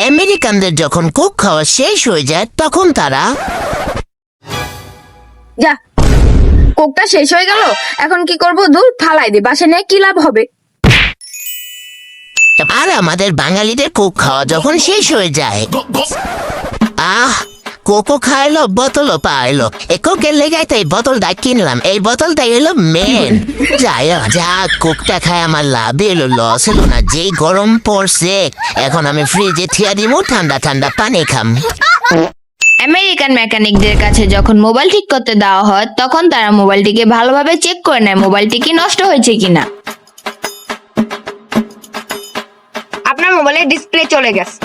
আমেরিকানদের যখন কোক খাওয়া শেষ হয়ে যায় তখন তারা যা, কোকটা শেষ হয়ে গেল, এখন কি করব? দূর, ফালাই দে, বাসে নিয়ে কি লাভ হবে? আর আমাদের বাঙালিদের কোক খাওয়া যখন শেষ হয়ে যায়, কোকো খাইলো, বোতলও পাইলো। কোকের লেগে তাই বোতলটা কিনলাম, এই বোতলটাই হলো মেন। যাই যা, কোকটা খায় আমার লাভ এলো, লস হলো না। যেই গরম পড়ছে, এখন আমি ফ্রিজে থিয়া দিব, ঠান্ডা ঠান্ডা পানি খাম। আমেরিকান মেকানিকদের কাছে যখন মোবাইল ঠিক করতে দেওয়া হয় তখন তারা মোবাইলটিকে ভালোভাবে চেক করে নেয় মোবাইলটি কি নষ্ট হয়েছে কিনা। আপনার মোবাইলের ডিসপ্লে চলে গেছে।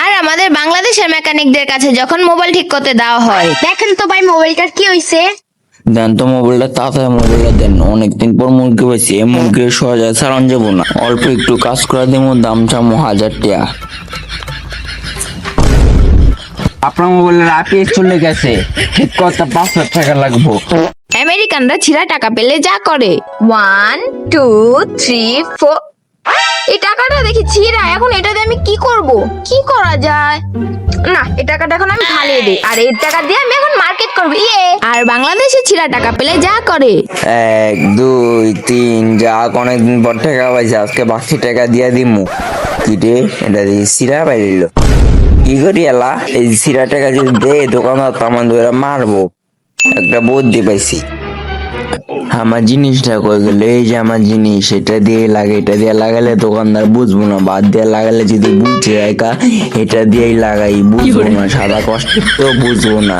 আর আমাদের বাংলাদেশের মেকানিকদের কাছে যখন মোবাইল ঠিক করতে দেওয়া হয়, দেখেন তো ভাই, মোবাইলটার কি হয়েছে? দেন তো মোবাইলটা, তাড়াতাড়ি মোবাইলটা দেন। অনেকদিন পর মুরগি পাইছি, এই মুরগির সহজে সারান যাবো না। অল্প একটু কাজ করে দিব, দাম চামো 1000 টাকা। আপনার মোবাইলের আপিএস চলে গেছে, ঠিক করতে 500 টাকা লাগবো। আমেরিকানরা ছিঁড়া টাকা পেলে যা করে, 1 2 3 4। এই টাকাটা দেখি ছিঁড়া, এখন এটা দিয়ে আমি কি করব? কি করা যায়? না, এই টাকাটা এখন আমি ফালিয়ে দিই, আর এই টাকা দিয়ে আমি এখন মার্কেট করব। আর বাংলাদেশে ছিঁড়া টাকা পেলে যা করে, 1 2 3, যা অনেকদিন পর টাকা পাইছে, আজকে বাকি টাকা দিয়া দিমু। কি রে, এটা দিয়ে সিরা পাইল। কি করি এলা, এই সিরা টাকা যদি দে, দোকানদার তো আমার ধরে মারবো। একটা বুদ্ধি পাইছি। আমার জিনিসটা কই গেল? এই যে আমার জিনিস, এটা দিয়ে লাগে, এটা দিয়ে লাগালে দোকানদার বুঝবো না। বাদ দিয়ে লাগালে যদি বুঝছে একা, এটা দিয়েই লাগাই, বুঝবো না। সাদা কষ্ট তো বুঝবো না।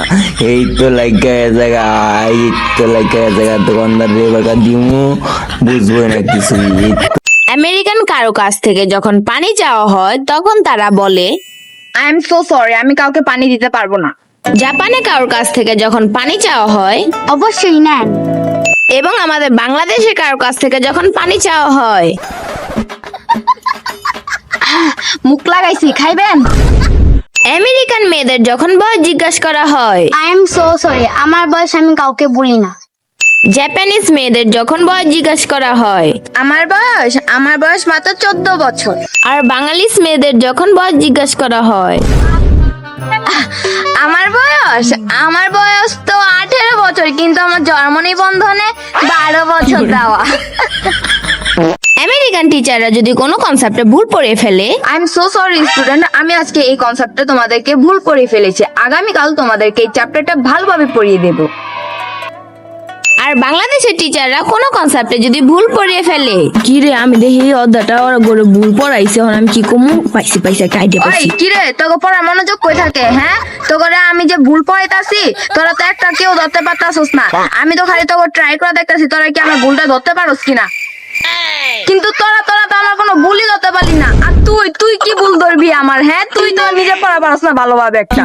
এই তো লাগা জায়গা, এই তো লাগা জায়গা, দোকানদার রেবাকা দিমু, বুঝবো না কিছু। আমেরিকান কারো কাছ থেকে যখন পানি চাওয়া হয় তখন তারা বলে, আই এম সো সরি, আমি কাউকে পানি দিতে পারবো না। জাপানে কারোর কাছ থেকে যখন পানি চাওয়া হয়, অবশ্যই নেন। এবং আমাদের বাংলাদেশের কারোর কাছ থেকে যখন পানি চাওয়া হয়, মুখ লাগাইছি, খাইবেন? আমেরিকান মেয়েদের যখন বয়স জিজ্ঞাসা করা হয়, আই এম সো সরি, আমার বয়স আমি কাউকে বলি না। জাপানিজ মেয়েদের যখন বয়স জিজ্ঞাসা করা হয়, আমার বয়স মাত্র 14 বছর। আর বাঙালিস মেয়েদের যখন বয়স জিজ্ঞাসা করা হয়, আমার বয়স তো 18 বছর, কিন্তু আমার জন্ম নিবন্ধনে 12 বছর দেওয়া। আমেরিকান টিচাররা যদি কোনো কনসেপ্টে ভুল পড়ে ফেলে, I am so sorry student, আমি আজকে এই কনসেপ্টটা তোমাদেরকে ভুল পড়িয়ে ফেলেছি। আগামীকাল তোমাদেরকে এই চ্যাপ্টারটা ভালোভাবে পড়িয়ে দেব। আর বাংলাদেশের টিচাররা কোনো কনসেপ্টে যদি ভুল পড়িয়ে ফেলে, কি রে আমি দেখি অর্ধাটা ওরা করে ভুল পড়াইছে, এখন আমি কি কমু? পাইছি একটা আইডিয়া ওই পাইছি। কি রে, তোকে পড়া মনোযোগ কই থাকে? হ্যাঁ, তোকে আমি যে ভুল পড়াইতাছি, তোরা তো একটা কেউ ধরতে পারতাছিস না। আমি তো খালি তোকে ট্রাই করে দেখতাছি, তোরা কি আমার ভুলটা ধরতে পারোস কিনা। কিন্তু তোরা তো আমার কোনো ভুলই ধরতে পারলি না। আর তুই কি ভুল ধরবি আমার? হ্যাঁ, তুই তো নিজে পড়া পারস না ভালোভাবে একটা।